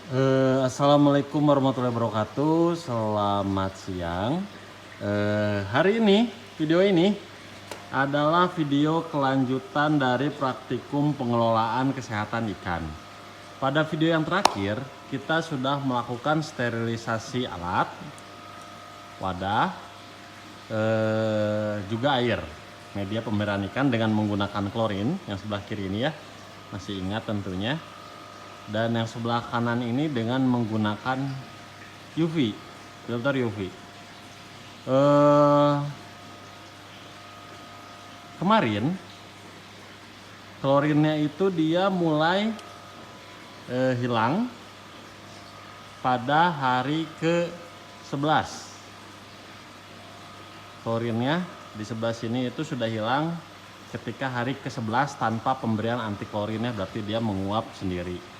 Assalamualaikum warahmatullahi wabarakatuh. Selamat siang. Hari ini, video ini adalah video kelanjutan dari praktikum pengelolaan kesehatan ikan. Pada video yang terakhir, kita sudah melakukan sterilisasi alat, wadah, juga air, media pemberian ikan dengan menggunakan klorin yang sebelah kiri ini ya. Masih ingat tentunya. Dan yang sebelah kanan ini dengan menggunakan UV, filter UV. Kemarin klorinnya itu dia mulai hilang pada hari ke-11. Klorinnya di sebelah sini itu sudah hilang ketika hari ke-11 tanpa pemberian anti klorinnya, berarti dia menguap sendiri.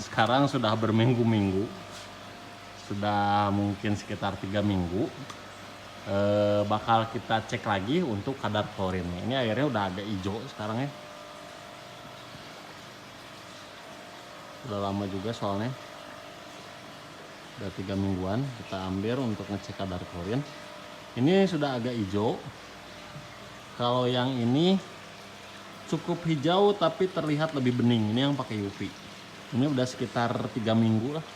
Sekarang sudah berminggu-minggu, sudah mungkin sekitar 3 minggu. Bakal kita cek lagi untuk kadar klorinnya. Ini airnya udah agak hijau sekarang ya. Udah lama juga soalnya, udah 3 mingguan kita ambil untuk ngecek kadar klorin. Ini sudah agak hijau. Kalau yang ini cukup hijau tapi terlihat lebih bening. Ini yang pakai UV. Ini udah sekitar 3 minggu lah.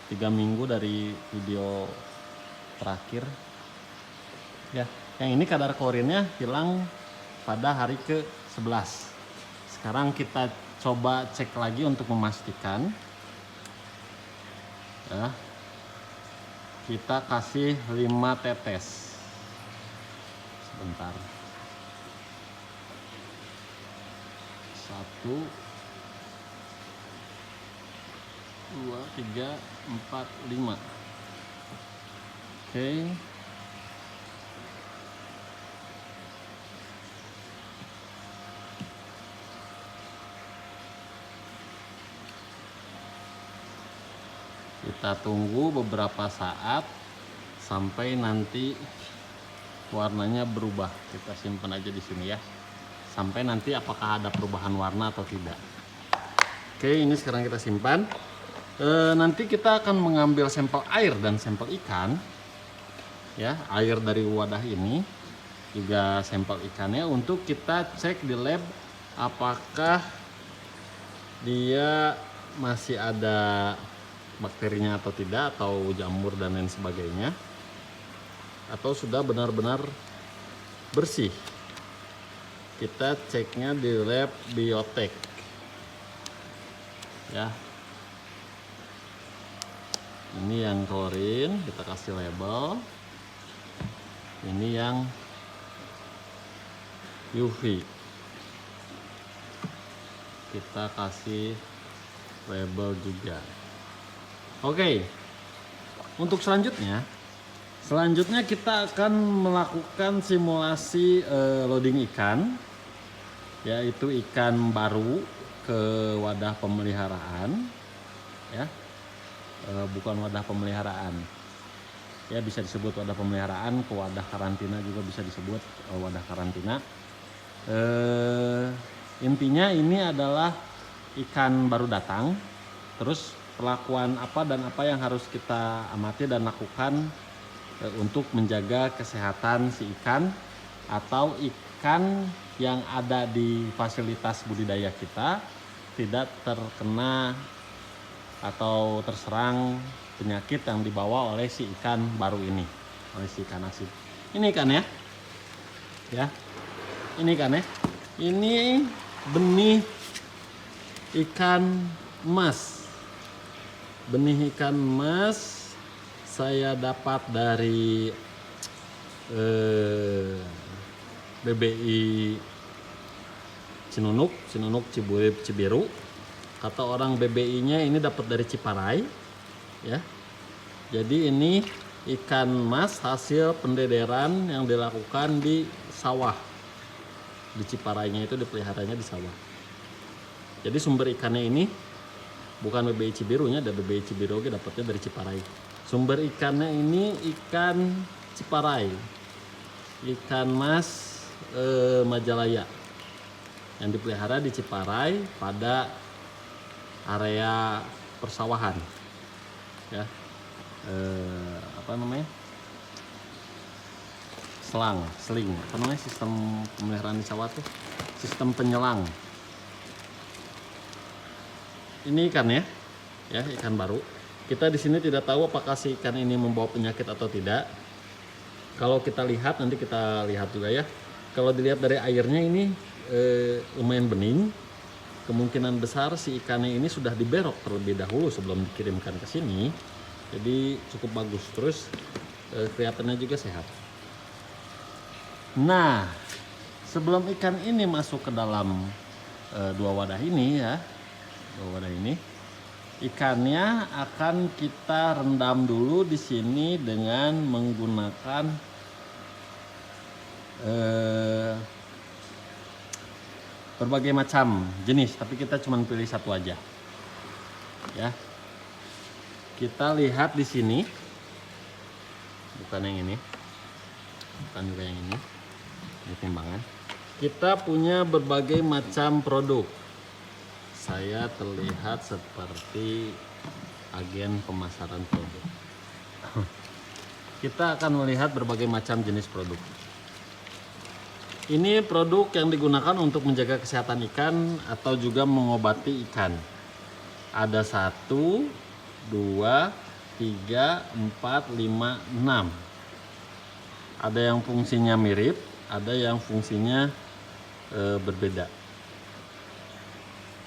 3 minggu dari video terakhir. Ya, yang ini kadar klorinnya hilang pada hari ke-11. Sekarang kita coba cek lagi untuk memastikan. Ya. Kita kasih 5 tetes. Sebentar. 1 2 3 4 5. Oke. Kita tunggu beberapa saat sampai nanti warnanya berubah. Kita simpan aja di sini ya. Sampai nanti apakah ada perubahan warna atau tidak. Oke, ini sekarang kita simpan. Nanti kita akan mengambil sampel air dan sampel ikan. Ya, air dari wadah ini juga sampel ikannya untuk kita cek di lab apakah dia masih ada bakterinya atau tidak, atau jamur dan lain sebagainya, atau sudah benar-benar bersih. Kita ceknya di lab biotek ya. Ini yang klorin, kita kasih label. Ini yang UV, kita kasih label juga. Oke, untuk selanjutnya kita akan melakukan simulasi loading ikan, yaitu ikan baru ke wadah pemeliharaan ya. Bukan wadah pemeliharaan ya, bisa disebut wadah pemeliharaan, ke wadah karantina juga bisa disebut wadah karantina. Intinya ini adalah ikan baru datang, terus perlakuan apa dan apa yang harus kita amati dan lakukan untuk menjaga kesehatan si ikan atau ikan yang ada di fasilitas budidaya kita tidak terkena atau terserang penyakit yang dibawa oleh si ikan baru ini, oleh si ikan asin. Ini ikan ya, ini ikan ya. Ini benih ikan emas. Benih ikan emas saya dapat dari BBI Cinunuk Cibiru. Kata orang BBI-nya ini dapat dari Ciparai ya. Jadi ini ikan emas hasil pendederan yang dilakukan di sawah. Di Ciparainya itu dipeliharanya di sawah. Jadi sumber ikannya ini bukan BBI Cibirunya, ada BBI Cibiru dapatnya dari Ciparai. Sumber ikannya ini ikan Ciparai, ikan emas Majalaya yang dipelihara di Ciparai pada area persawahan, ya. Seling, sistem pemeliharaan di sawah tuh, sistem penyelang. Ini ikan ya, ikan baru. Kita di sini tidak tahu apakah si ikan ini membawa penyakit atau tidak. Kalau kita lihat, nanti kita lihat juga ya. Kalau dilihat dari airnya ini lumayan bening. Kemungkinan besar si ikannya ini sudah diberok terlebih dahulu sebelum dikirimkan ke sini. Jadi cukup bagus, terus kelihatannya juga sehat. Nah, sebelum ikan ini masuk ke dalam dua wadah ini ya, ikannya akan kita rendam dulu di sini dengan menggunakan berbagai macam jenis, tapi kita cuma pilih satu aja. Ya. Kita lihat di sini. Bukan yang ini. Bukan juga yang ini. Ini timbangan. Kita punya berbagai macam produk. Saya terlihat seperti agen pemasaran produk. Kita akan melihat berbagai macam jenis produk. Ini produk yang digunakan untuk menjaga kesehatan ikan atau juga mengobati ikan. Ada 1, 2, 3, 4, 5, 6. Ada yang fungsinya mirip, ada yang fungsinya berbeda.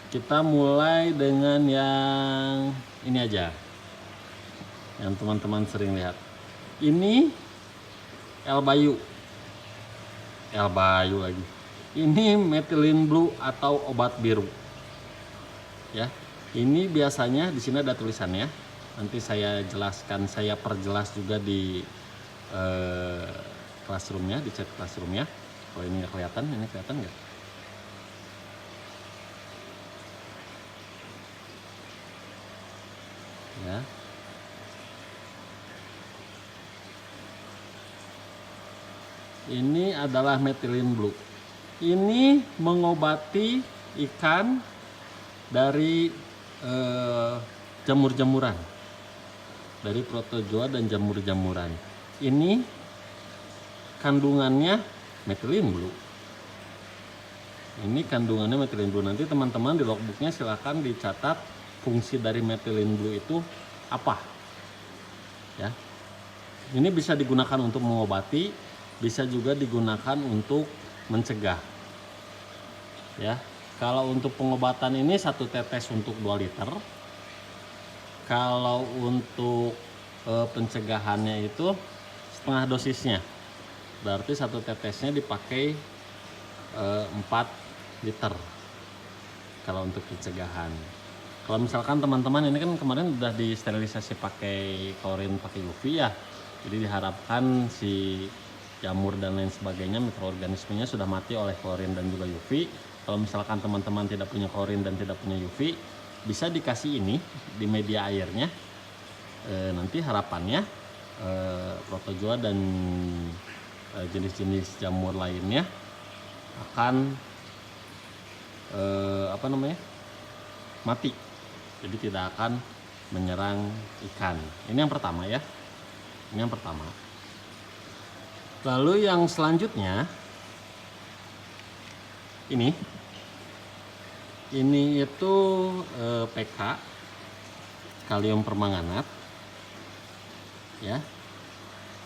Kita mulai dengan yang ini aja, yang teman-teman sering lihat. Ini L-Bayu lagi. Ini methylene blue atau obat biru. Ya, ini biasanya di sini ada tulisannya. Nanti saya jelaskan, saya perjelas juga di classroomnya, di chat classroomnya. Kalau ini nggak kelihatan, ini kelihatan nggak? Ya. Ini adalah methylene blue. Ini mengobati ikan dari jamur-jamuran, dari protozoa dan jamur-jamuran. Ini kandungannya methylene blue. Ini kandungannya methylene blue. Nanti teman-teman di logbooknya silahkan dicatat fungsi dari methylene blue itu apa. Ya, ini bisa digunakan untuk mengobati, bisa juga digunakan untuk mencegah. Ya, kalau untuk pengobatan ini 1 tetes untuk 2 liter. Kalau untuk pencegahannya itu setengah dosisnya. Berarti 1 tetesnya dipakai 4 liter. Kalau untuk pencegahan. Kalau misalkan teman-teman ini kan kemarin udah disterilisasi pakai klorin, pakai UV ya. Jadi diharapkan si jamur dan lain sebagainya, mikroorganismenya sudah mati oleh klorin dan juga UV. Kalau misalkan teman-teman tidak punya klorin dan tidak punya UV, bisa dikasih ini di media airnya. Nanti harapannya protozoa dan jenis-jenis jamur lainnya akan mati, jadi tidak akan menyerang ikan. Ini yang pertama ya, ini yang pertama. Lalu yang selanjutnya ini itu PK, kalium permanganat ya.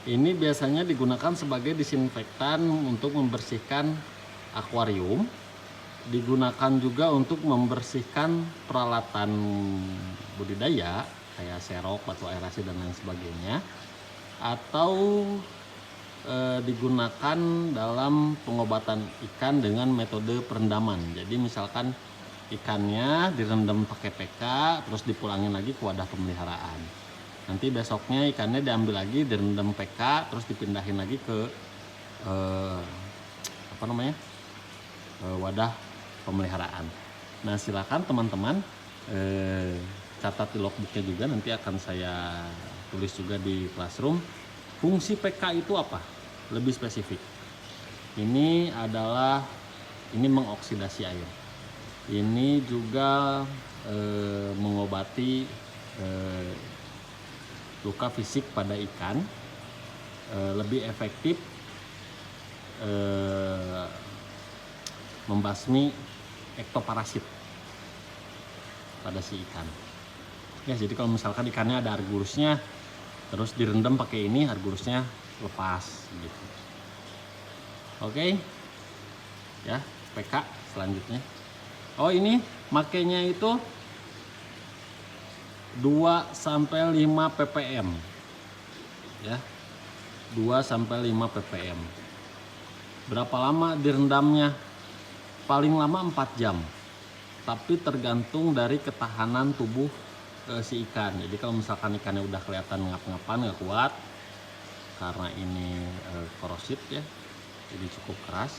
Ini biasanya digunakan sebagai disinfektan untuk membersihkan akuarium, digunakan juga untuk membersihkan peralatan budidaya kayak serok, batu aerasi dan lain sebagainya, atau digunakan dalam pengobatan ikan dengan metode perendaman. Jadi misalkan ikannya direndam pakai PK, terus dipulangin lagi ke wadah pemeliharaan. Nanti besoknya ikannya diambil lagi, direndam PK, terus dipindahin lagi ke wadah pemeliharaan. Nah, silakan teman-teman catat di logbooknya juga, nanti akan saya tulis juga di classroom. Fungsi PK itu apa? Lebih spesifik. Ini adalah mengoksidasi air. Ini juga mengobati luka fisik pada ikan, lebih efektif membasmi ektoparasit pada si ikan. Ya, jadi kalau misalkan ikannya ada argulusnya, terus direndam pakai ini, argulusnya lepas gitu. Oke, ya PK selanjutnya. Oh, ini makainya itu 2-5 ppm, ya, 2-5 ppm. Berapa lama direndamnya? Paling lama 4 jam, tapi tergantung dari ketahanan tubuh si ikan. Jadi kalau misalkan ikannya udah kelihatan ngap-ngapan, nggak kuat karena ini korosit ya, jadi cukup keras,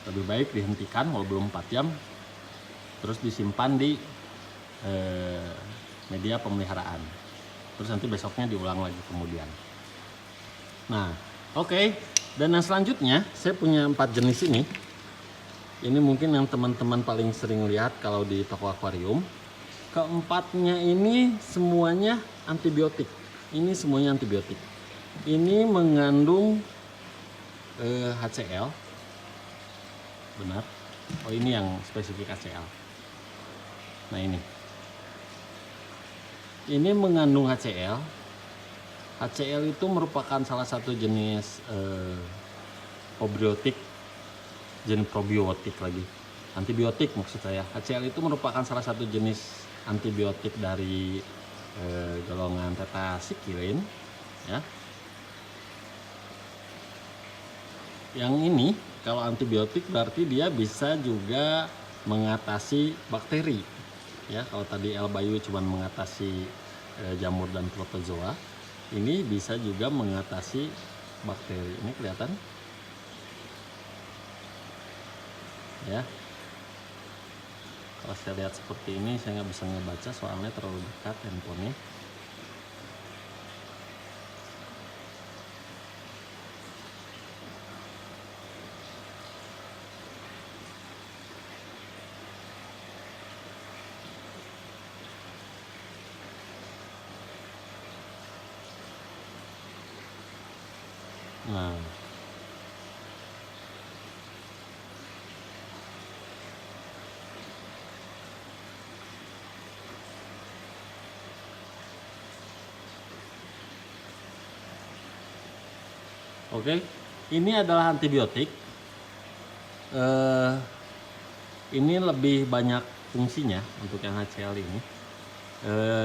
lebih baik dihentikan kalau belum 4 jam, terus disimpan di media pemeliharaan, terus nanti besoknya diulang lagi kemudian. Nah, oke. Dan yang selanjutnya saya punya 4 jenis ini. Ini mungkin yang teman-teman paling sering lihat kalau di toko akuarium. Keempatnya ini semuanya antibiotik. Ini semuanya antibiotik. Ini mengandung HCl. Benar. Oh, ini yang spesifik HCl. Nah, ini mengandung HCl. HCl itu merupakan salah satu jenis probiotik, jenis probiotik lagi, antibiotik maksud saya. HCl itu merupakan salah satu jenis antibiotik dari golongan tetrasikilin, ya. Yang ini kalau antibiotik berarti dia bisa juga mengatasi bakteri, ya. Kalau tadi L-Bayu cuma mengatasi jamur dan protozoa, ini bisa juga mengatasi bakteri. Ini kelihatan, ya. Kalau saya lihat seperti ini, saya nggak bisa ngebaca soalnya terlalu dekat handphonenya. Nah, oke, ini adalah antibiotik. Ini lebih banyak fungsinya untuk yang HCl ini.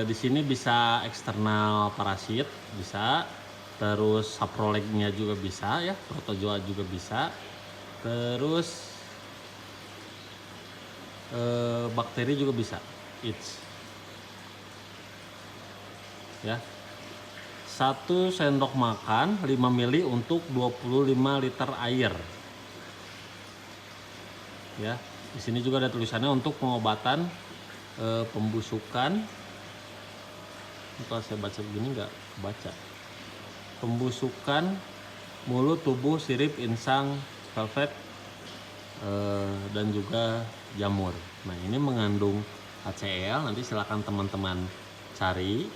Di sini bisa eksternal parasit, bisa. Terus saprolegnya juga bisa, ya, protozoa juga bisa. Terus bakteri juga bisa. Ya. 1 sendok makan 5 ml untuk 25 liter air. Ya, di sini juga ada tulisannya untuk pengobatan pembusukan. Kalau saya baca begini nggak baca. Pembusukan mulut, tubuh, sirip, insang, velvet, dan juga jamur. Nah, ini mengandung HCl. Nanti silakan teman-teman cari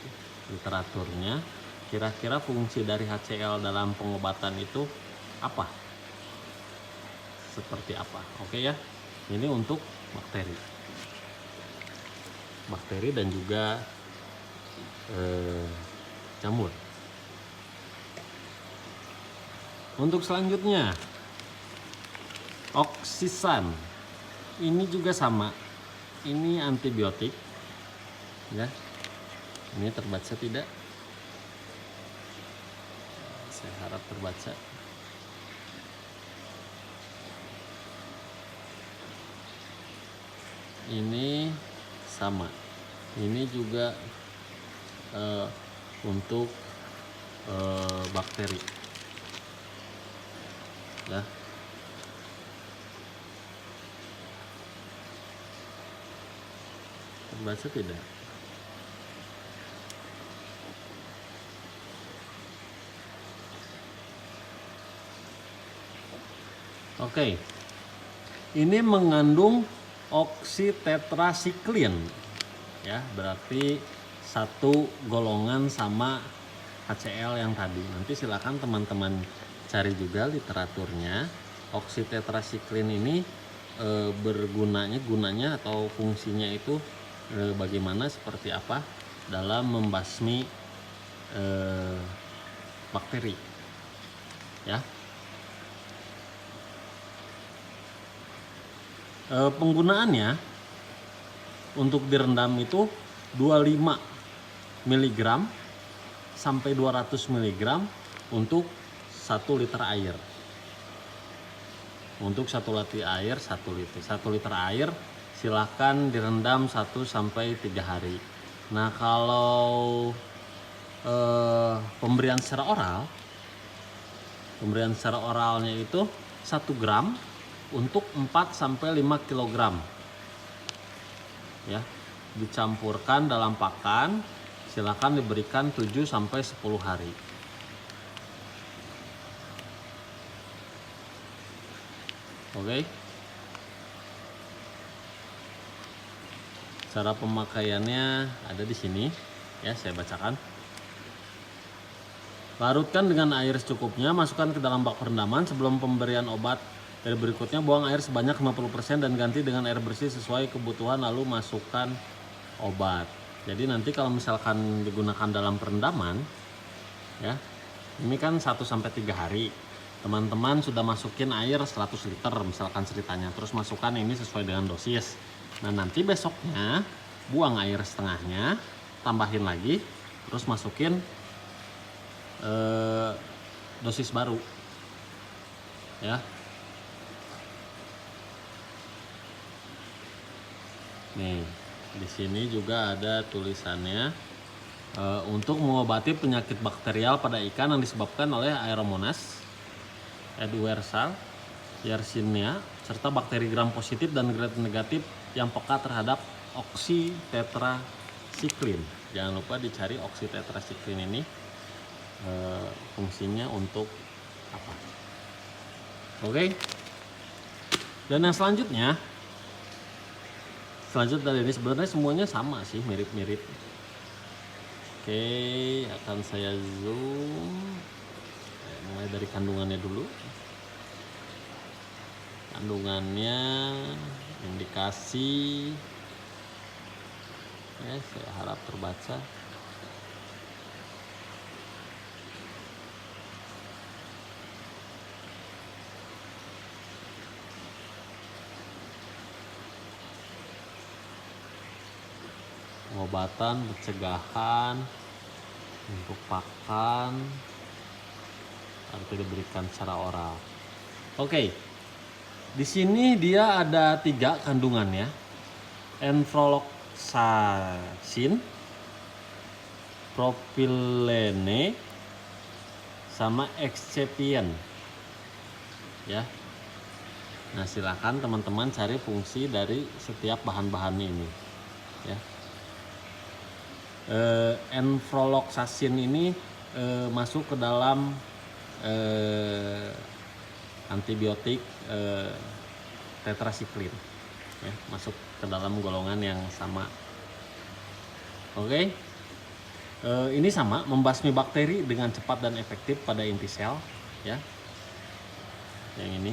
literaturnya. Kira-kira fungsi dari HCl dalam pengobatan itu apa? Seperti apa? Oke ya. Ini untuk bakteri dan juga jamur. Untuk selanjutnya, oksisan. Ini juga sama. Ini antibiotik, ya. Ini terbaca tidak? Saya harap terbaca. Ini sama. Ini juga untuk bakteri, ya. Terbaca tidak? Oke. Ini mengandung oksitetrasiklin. Ya, berarti satu golongan sama HCl yang tadi. Nanti silakan teman-teman cari juga literaturnya. Oksitetrasiklin ini gunanya atau fungsinya itu bagaimana, seperti apa dalam membasmi bakteri. Ya. Penggunaannya untuk direndam itu 25 mg sampai 200 mg untuk 1 liter air. Untuk 1 liter air, 1 liter air silahkan direndam 1 sampai 3 hari. Nah, kalau pemberian secara oralnya itu 1 gram untuk 4 sampai 5 kg. Ya, dicampurkan dalam pakan, silakan diberikan 7 sampai 10 hari. Oke. Cara pemakaiannya ada di sini, ya, saya bacakan. Larutkan dengan air secukupnya, masukkan ke dalam bak perendaman. Sebelum pemberian obat dari berikutnya, buang air sebanyak 50% dan ganti dengan air bersih sesuai kebutuhan, lalu masukkan obat. Jadi nanti kalau misalkan digunakan dalam perendaman, ya, ini kan 1 sampai 3 hari. Teman-teman sudah masukin air 100 liter misalkan ceritanya, terus masukkan ini sesuai dengan dosis. Nah, nanti besoknya buang air setengahnya, tambahin lagi, terus masukin dosis baru, ya. Nih, di sini juga ada tulisannya untuk mengobati penyakit bakterial pada ikan yang disebabkan oleh Aeromonas, Edwardsal, Yersinia, serta bakteri gram positif dan gram negatif yang peka terhadap oksitetrasiklin. Jangan lupa dicari oksitetrasiklin ini fungsinya untuk apa. Oke. Dan yang selanjutnya dari ini sebenarnya semuanya sama sih, mirip-mirip. Oke, akan saya zoom. Mulai dari kandungannya dulu. Kandungannya, indikasi, ya, saya harap terbaca. Pengobatan, pencegahan, untuk pakan, arti diberikan secara oral. Oke, di sini dia ada 3 kandungannya: enrofloxacin, propylene, sama excipient. Ya. Nah, silakan teman-teman cari fungsi dari setiap bahan-bahan ini. Ya. Enrofloxacin ini masuk ke dalam antibiotik tetrasiklin, ya, masuk ke dalam golongan yang sama. Oke. Ini sama, membasmi bakteri dengan cepat dan efektif pada inti sel, ya. Yang ini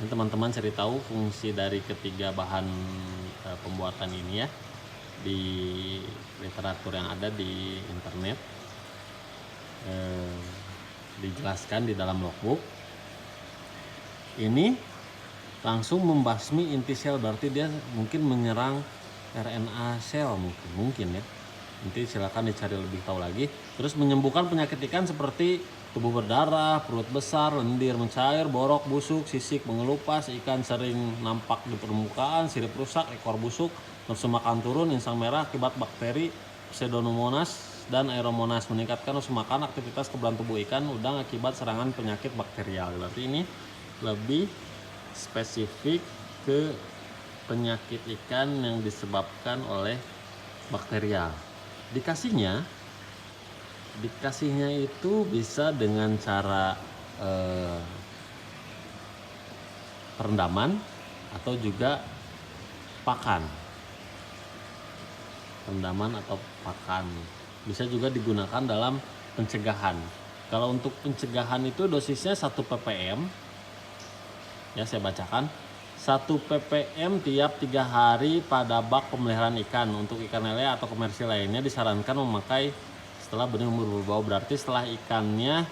teman-teman cari tahu fungsi dari ketiga bahan pembuatan ini, ya, di literatur yang ada di internet, dijelaskan di dalam logbook. Ini langsung membasmi inti sel, berarti dia mungkin menyerang RNA sel, mungkin ya. Nanti silakan dicari lebih tahu lagi. Terus menyembuhkan penyakit ikan seperti tubuh berdarah, perut besar, lendir mencair, borok, busuk, sisik, mengelupas, ikan sering nampak di permukaan, sirip rusak, ekor busuk, nafsu makan turun, insang merah akibat bakteri Pseudomonas dan Aeromonas, meningkatkan nafsu makan, aktivitas kebulan tubuh ikan udang akibat serangan penyakit bakterial. Berarti ini lebih spesifik ke penyakit ikan yang disebabkan oleh bakterial. Dikasihnya itu bisa dengan cara perendaman atau juga pakan. Rendaman atau pakan. Bisa juga digunakan dalam pencegahan. Kalau untuk pencegahan itu dosisnya 1 ppm. Ya, saya bacakan. 1 ppm tiap 3 hari pada bak pemeliharaan ikan. Untuk ikan lele atau komersil lainnya disarankan memakai setelah benih umur berbau. Berarti setelah ikannya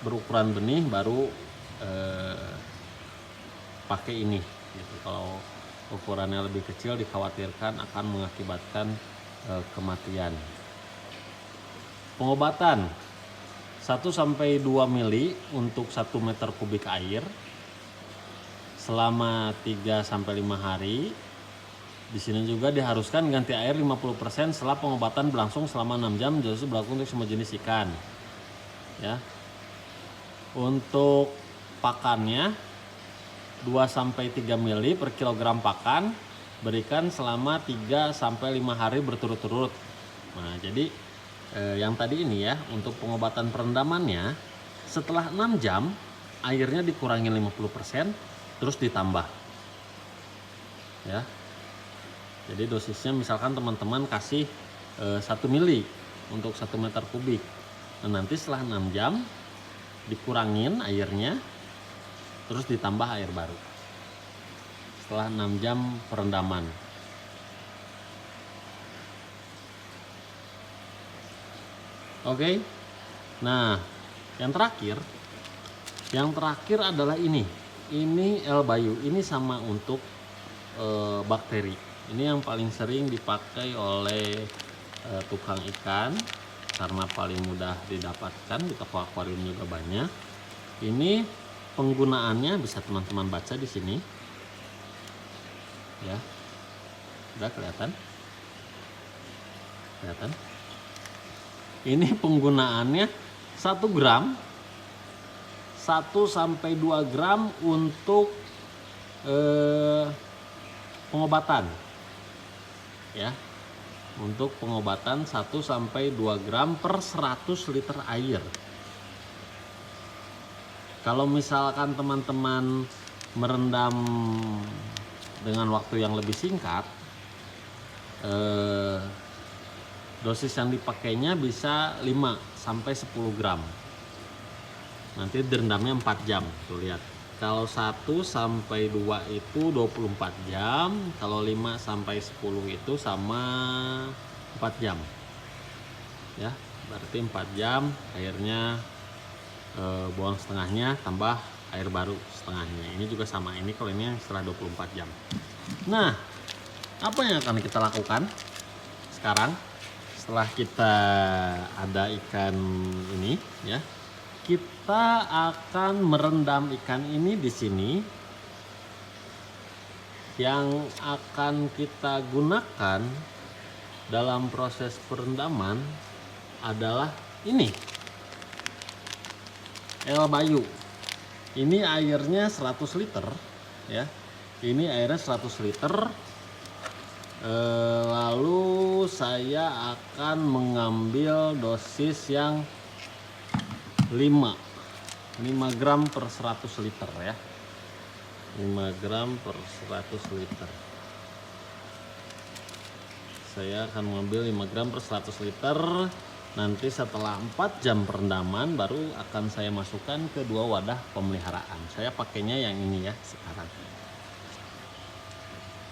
berukuran benih baru pakai ini gitu. Kalau ukurannya lebih kecil dikhawatirkan akan mengakibatkan kematian. Pengobatan 1-2 mili untuk 1 meter kubik air selama 3-5 hari. Di sini juga diharuskan ganti air 50% setelah pengobatan berlangsung selama 6 jam. Dosis berlaku untuk semua jenis ikan. Ya. Untuk pakannya 2-3 mili per kilogram pakan, berikan selama 3-5 hari berturut-turut. Nah, jadi yang tadi ini ya, untuk pengobatan perendamannya setelah 6 jam airnya dikurangi 50% terus ditambah. Ya. Jadi dosisnya misalkan teman-teman kasih 1 mili untuk 1 meter kubik. Nah, nanti setelah 6 jam dikurangin airnya terus ditambah air baru setelah 6 jam perendaman. Oke. Nah, yang terakhir adalah ini L Bayu. Ini sama untuk bakteri. Ini yang paling sering dipakai oleh tukang ikan karena paling mudah didapatkan, di toko akuarium juga banyak. Ini penggunaannya bisa teman-teman baca di sini. Ya. Udah kelihatan? Kelihatan? Ini penggunaannya 1 gram 1-2 gram untuk pengobatan. Ya. Untuk pengobatan 1-2 gram per 100 liter air. Kalau misalkan teman-teman merendam dengan waktu yang lebih singkat, dosis yang dipakainya bisa 5-10 gram. Nanti direndamnya 4 jam. Tuh lihat. Kalau 1-2 itu 24 jam, kalau 5-10 itu sama 4 jam. Ya, berarti 4 jam airnya buang setengahnya, tambah air baru setengahnya. Ini juga sama, ini kalau ini setelah 24 jam. Nah, apa yang akan kita lakukan sekarang setelah kita ada ikan ini ya? Kita akan merendam ikan ini di sini. Yang akan kita gunakan dalam proses perendaman adalah ini L Bayu. Ini airnya 100 liter ya. Ini airnya 100 liter. Lalu saya akan mengambil dosis yang 5 gram per 100 liter ya. 5 gram per 100 liter. Saya akan mengambil 5 gram per 100 liter. Nanti setelah 4 jam perendaman baru akan saya masukkan ke 2 wadah pemeliharaan. Saya pakainya yang ini ya sekarang.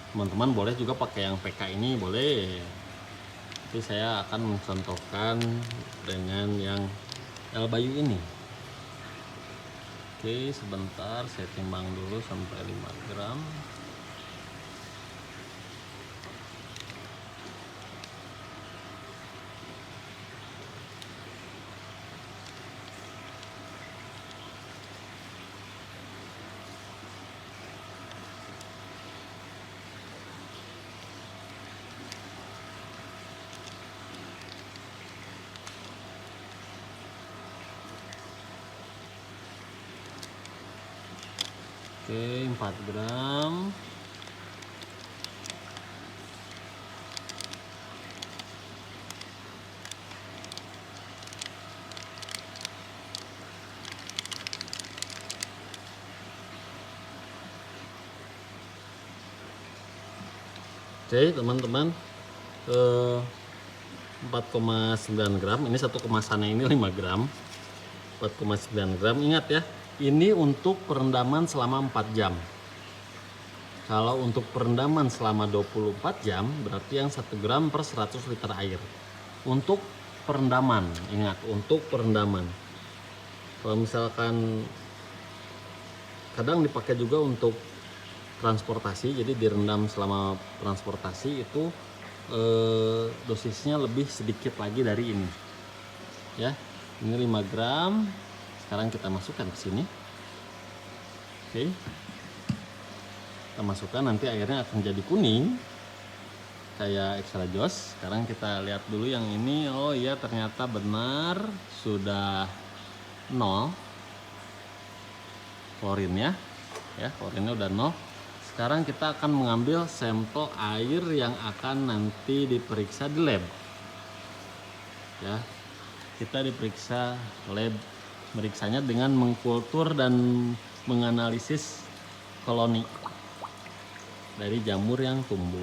Teman-teman boleh juga pakai yang PK ini, boleh. Tapi saya akan mencontohkan dengan yang L Bayu ini. Oke, sebentar saya timbang dulu sampai 5 gram. Oke, 4 gram. Oke teman-teman, 4,9 gram, ini satu kemasannya ini 5 gram, 4,9 gram. Ingat ya, ini untuk perendaman selama 4 jam. Kalau untuk perendaman selama 24 jam berarti yang 1 gram per 100 liter air. Untuk perendaman, ingat untuk perendaman. Kalau misalkan kadang dipakai juga untuk transportasi, jadi direndam selama transportasi itu dosisnya lebih sedikit lagi dari ini. Ya, ini 5 gram. Sekarang kita masukkan ke sini. Oke. Kita masukkan, nanti airnya akan jadi kuning kayak extra joss. Sekarang kita lihat dulu yang ini. Oh iya, ternyata benar sudah 0 klorinnya ya, klorinnya udah 0. Sekarang kita akan mengambil sampel air yang akan nanti diperiksa di lab ya. Kita diperiksa lab, meriksanya dengan mengkultur dan menganalisis koloni dari jamur yang tumbuh.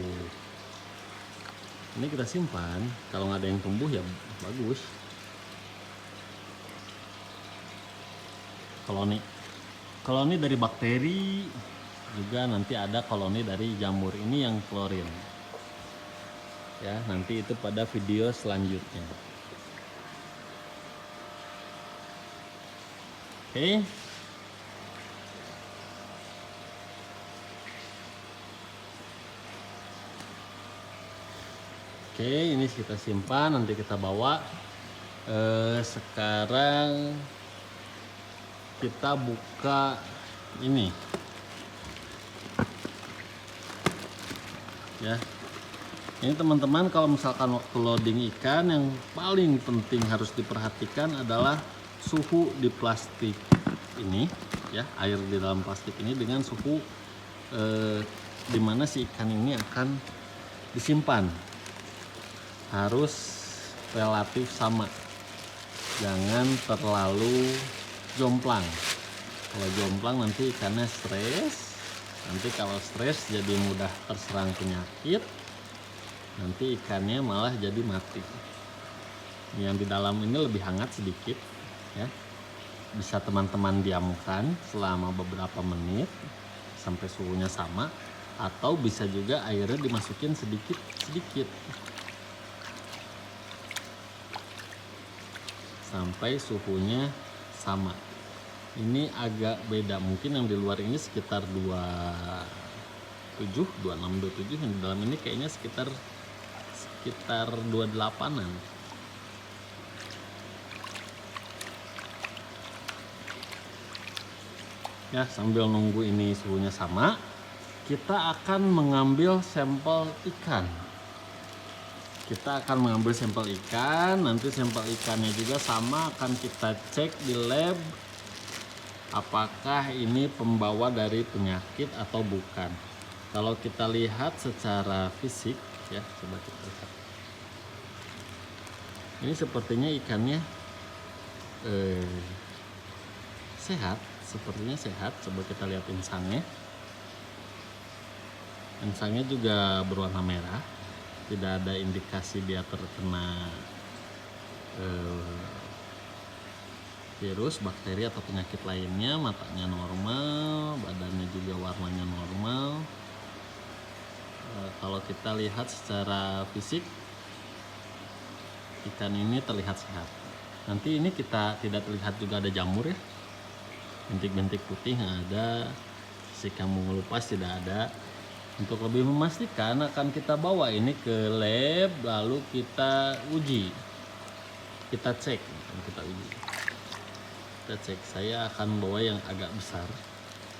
Ini kita simpan, kalau nggak ada yang tumbuh ya bagus. Koloni dari bakteri, juga nanti ada koloni dari jamur. Ini yang klorin. Ya, nanti itu pada video selanjutnya. Oke. Oke, ini kita simpan, nanti kita bawa. Sekarang kita buka ini ya. Ini teman-teman, kalau misalkan waktu loading ikan, yang paling penting harus diperhatikan adalah suhu di plastik ini ya, air di dalam plastik ini dengan suhu dimana si ikan ini akan disimpan harus relatif sama, jangan terlalu jomplang. Kalau jomplang nanti ikannya stres, nanti kalau stres jadi mudah terserang penyakit, nanti ikannya malah jadi mati. Yang di dalam ini lebih hangat sedikit ya, bisa teman-teman diamkan selama beberapa menit sampai suhunya sama, atau bisa juga airnya dimasukin sedikit sampai suhunya sama. Ini agak beda, mungkin yang di luar ini sekitar 26, 27, yang di dalam ini kayaknya sekitar 28-an. Ya, sambil nunggu ini suhunya sama, kita akan mengambil sampel ikan. Nanti sampel ikannya juga sama, akan kita cek di lab apakah ini pembawa dari penyakit atau bukan. Kalau kita lihat secara fisik ya, coba kita lihat. Ini sepertinya ikannya sehat, Coba kita lihat insangnya. Insangnya juga berwarna merah, tidak ada indikasi dia terkena virus, bakteri atau penyakit lainnya. Matanya normal, badannya juga warnanya normal. Kalau kita lihat secara fisik, ikan ini terlihat sehat. Nanti ini kita tidak terlihat juga ada jamur ya, bintik-bintik putih nggak ada, si kamu ngelupas tidak ada. Untuk lebih memastikan akan kita bawa ini ke lab, lalu kita uji, kita cek. Saya akan bawa yang agak besar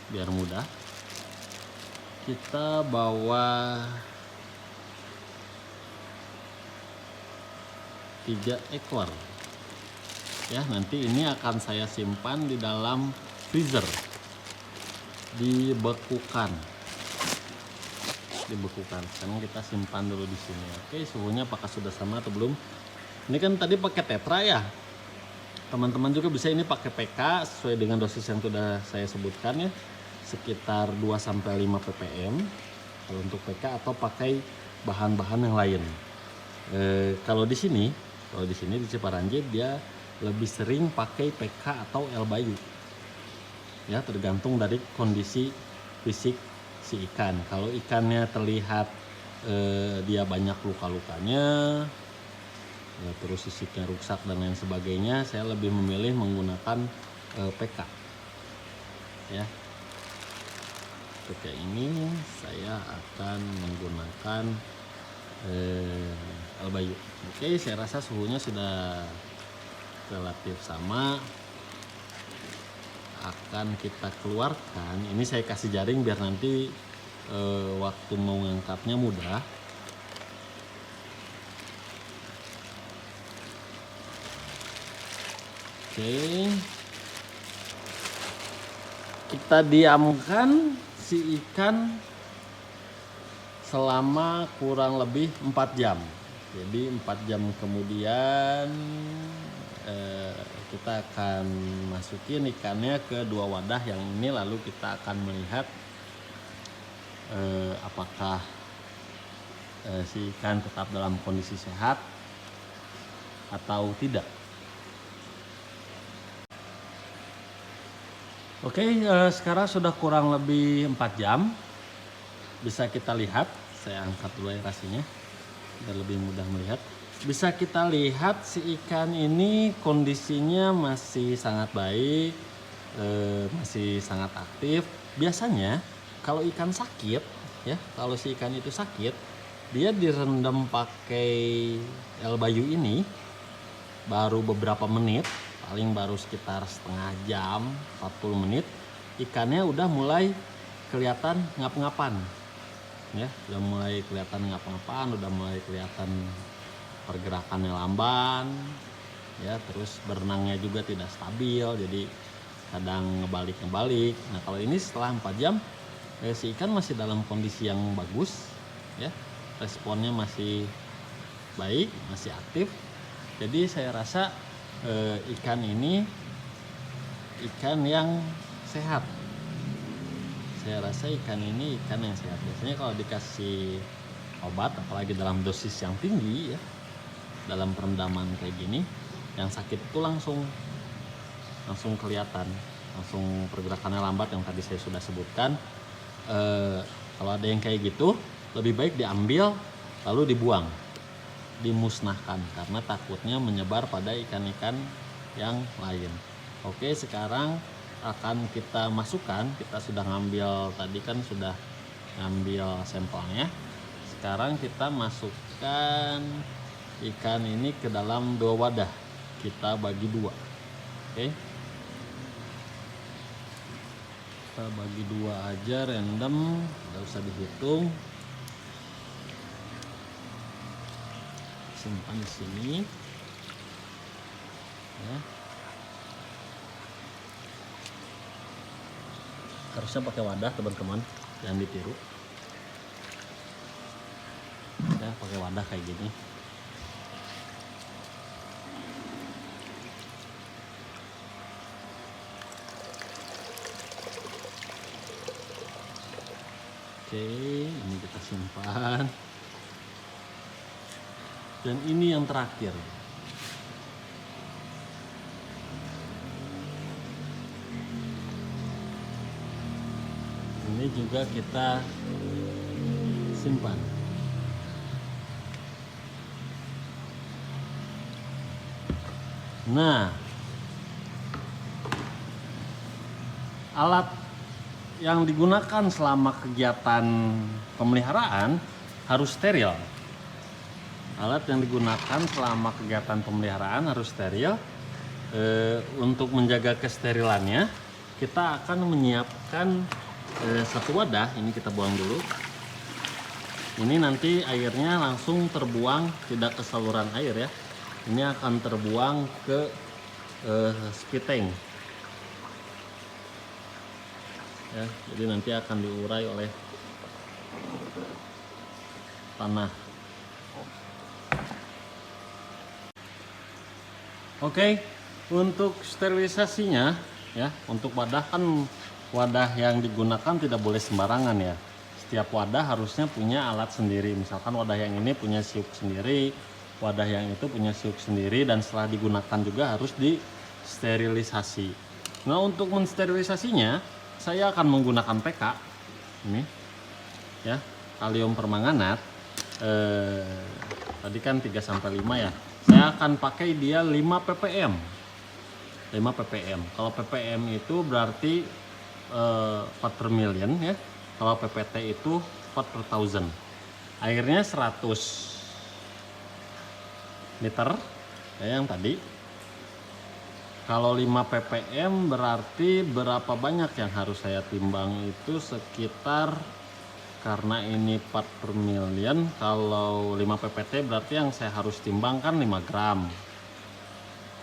biar mudah. Kita bawa 3 ekor ya. Nanti ini akan saya simpan di dalam freezer, dibekukan. Sekarang kita simpan dulu di sini. Oke, suhunya apakah sudah sama atau belum? Ini kan tadi pakai tetra ya. Teman-teman juga bisa ini pakai PK sesuai dengan dosis yang sudah saya sebutkan ya, sekitar 2-5 ppm kalau untuk PK, atau pakai bahan-bahan yang lain. Kalau di sini di Ciparanje dia lebih sering pakai PK atau L Bayu. Ya, tergantung dari kondisi fisik si ikan. Kalau ikannya terlihat dia banyak luka-lukanya, ya, terus sisiknya rusak dan lain sebagainya, saya lebih memilih menggunakan PK. Ya, PK ini saya akan menggunakan L Bayu. Oke, saya rasa suhunya sudah relatif sama. Akan kita keluarkan. Ini saya kasih jaring biar nanti waktu mau ngangkatnya mudah. Oke, kita diamkan si ikan selama kurang lebih 4 jam. Jadi 4 jam kemudian kita akan masukin ikannya ke 2 wadah yang ini, lalu kita akan melihat apakah si ikan tetap dalam kondisi sehat atau tidak. Oke, sekarang sudah kurang lebih 4 jam. Bisa kita lihat, saya angkat dulu ya rasinya biar lebih mudah melihat. Bisa kita lihat si ikan ini kondisinya masih sangat baik, masih sangat aktif. Biasanya kalau ikan sakit, ya, kalau si ikan itu sakit, dia direndam pakai L Bayu ini baru beberapa menit, paling baru sekitar setengah jam, 40 menit, ikannya udah mulai kelihatan ngap-ngapan. Ya, udah mulai kelihatan ngap-ngapan, udah mulai kelihatan pergerakannya lamban, ya, terus berenangnya juga tidak stabil, jadi kadang ngebalik. Nah, kalau ini setelah 4 jam si ikan masih dalam kondisi yang bagus, ya, responnya masih baik, masih aktif. Jadi saya rasa ikan ini ikan yang sehat. Saya rasa ikan ini ikan yang sehat. Biasanya kalau dikasih obat, apalagi dalam dosis yang tinggi, ya, dalam perendaman kayak gini, yang sakit itu langsung kelihatan, langsung pergerakannya lambat yang tadi saya sudah sebutkan. Kalau ada yang kayak gitu, lebih baik diambil lalu dibuang, dimusnahkan, karena takutnya menyebar pada ikan-ikan yang lain. Oke, sekarang akan kita masukkan, kita sudah ngambil tadi kan, sudah ngambil sampelnya. Sekarang kita masukkan ikan ini ke dalam 2 wadah, kita bagi 2. Oke, kita bagi 2 aja, random, nggak usah dihitung. Simpan di sini, ya. Harusnya pakai wadah, teman-teman, jangan ditiru, ya, pakai wadah kayak gini. Oke, ini kita simpan. Dan ini yang terakhir. Ini juga kita simpan. Nah, alat yang digunakan selama kegiatan pemeliharaan harus steril. Alat yang digunakan selama kegiatan pemeliharaan harus steril. Untuk menjaga kesterilannya, kita akan menyiapkan satu wadah. Ini kita buang dulu. Ini nanti airnya langsung terbuang, tidak ke saluran air, ya. Ini akan terbuang ke spit tank, ya. Jadi nanti akan diurai oleh tanah. Oke, untuk sterilisasinya, ya, untuk wadah kan, wadah yang digunakan tidak boleh sembarangan, ya. setiap wadah harusnya punya alat sendiri. Misalkan wadah yang ini punya siuk sendiri, wadah yang itu punya siuk sendiri, dan setelah digunakan juga harus disterilisasi. Nah, untuk mensterilisasinya saya akan menggunakan PK ini ya, kalium permanganat. Tadi kan 3-5 ya. Saya akan pakai dia 5 ppm. 5 ppm. Kalau ppm itu berarti part per million ya. Kalau ppt itu part per thousand. Airnya 100 liter ya, yang tadi. Kalau 5 ppm berarti berapa banyak yang harus saya timbang? Itu sekitar, karena ini part per million, kalau 5 ppt berarti yang saya harus timbang kan 5 gram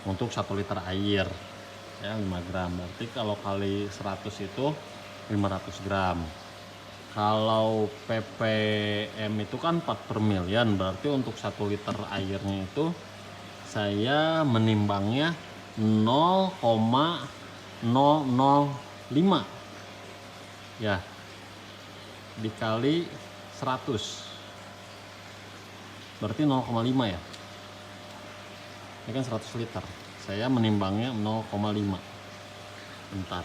untuk 1 liter air ya, 5 gram. Berarti kalau kali 100 itu 500 gram. Kalau ppm itu kan part per million, berarti untuk 1 liter airnya itu saya menimbangnya 0,005 ya, dikali 100 berarti 0,5 ya. Ini kan 100 liter, saya menimbangnya 0,5. Bentar,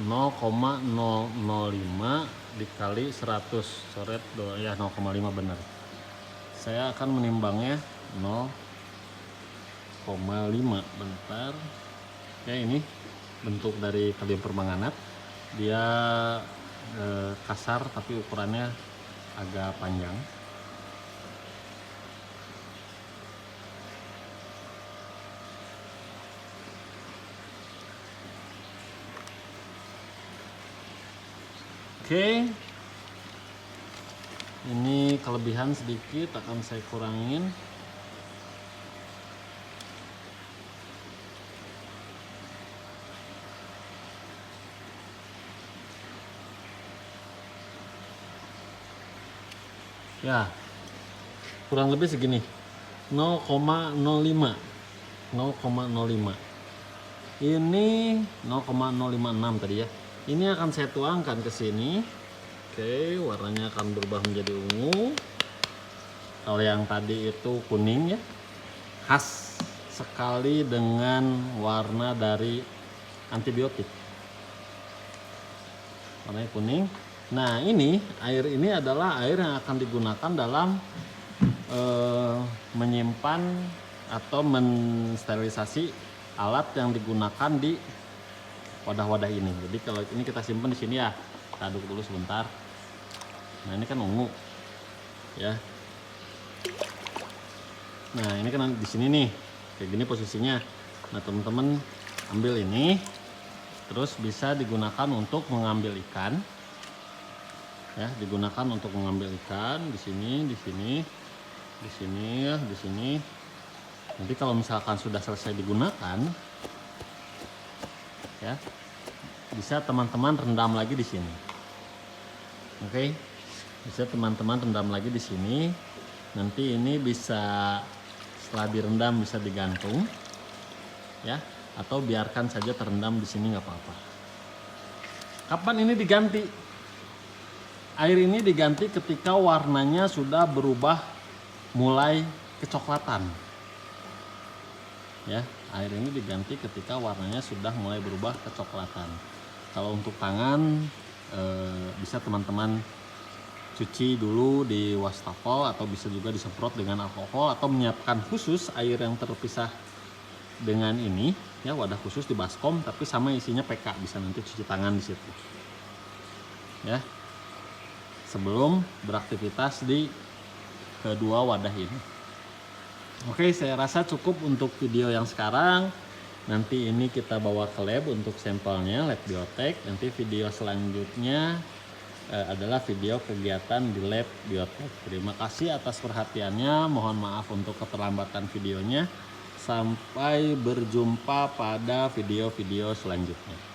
0,005 dikali 100, soret ya, 0,5 benar. Saya akan menimbangnya 0,5. bentar ya. Ini bentuk dari kalium permanganat, dia kasar tapi ukurannya agak panjang. Oke, ini kelebihan sedikit akan saya kurangin. Ya, kurang lebih segini, 0,05. Ini 0,056 tadi ya. Ini akan saya tuangkan ke sini. Oke, warnanya akan berubah menjadi ungu. Kalau yang tadi itu kuning ya, khas sekali dengan warna dari antibiotik. Warnanya kuning. Nah, ini air ini adalah air yang akan digunakan dalam menyimpan atau mensterilisasi alat yang digunakan di wadah-wadah ini. Jadi kalau ini kita simpan di sini ya, kita aduk dulu sebentar. Nah, ini kan ungu ya. Nah, ini kan di sini nih, kayak gini posisinya. Nah, teman-teman ambil ini, terus bisa digunakan untuk mengambil ikan. Ya, digunakan untuk mengambil ikan di sini, di sini, di sini ya, di sini. Nanti kalau misalkan sudah selesai digunakan, ya, bisa teman-teman rendam lagi di sini. Oke, bisa teman-teman rendam lagi di sini. Nanti ini bisa setelah direndam bisa digantung, ya, atau biarkan saja terendam di sini nggak apa-apa. Kapan ini diganti? Air ini diganti ketika warnanya sudah berubah mulai kecoklatan. Ya, air ini diganti ketika warnanya sudah mulai berubah kecoklatan. Kalau untuk tangan bisa teman-teman cuci dulu di wastafel, atau bisa juga disemprot dengan alkohol, atau menyiapkan khusus air yang terpisah dengan ini ya, wadah khusus di baskom tapi sama isinya PK, bisa nanti cuci tangan di situ. Ya. Sebelum beraktivitas di kedua wadah ini. Oke, saya rasa cukup untuk video yang sekarang. Nanti ini kita bawa ke lab untuk sampelnya, lab biotek. Nanti video selanjutnya adalah video kegiatan di lab biotek. Terima kasih atas perhatiannya. Mohon maaf untuk keterlambatan videonya. Sampai berjumpa pada video-video selanjutnya.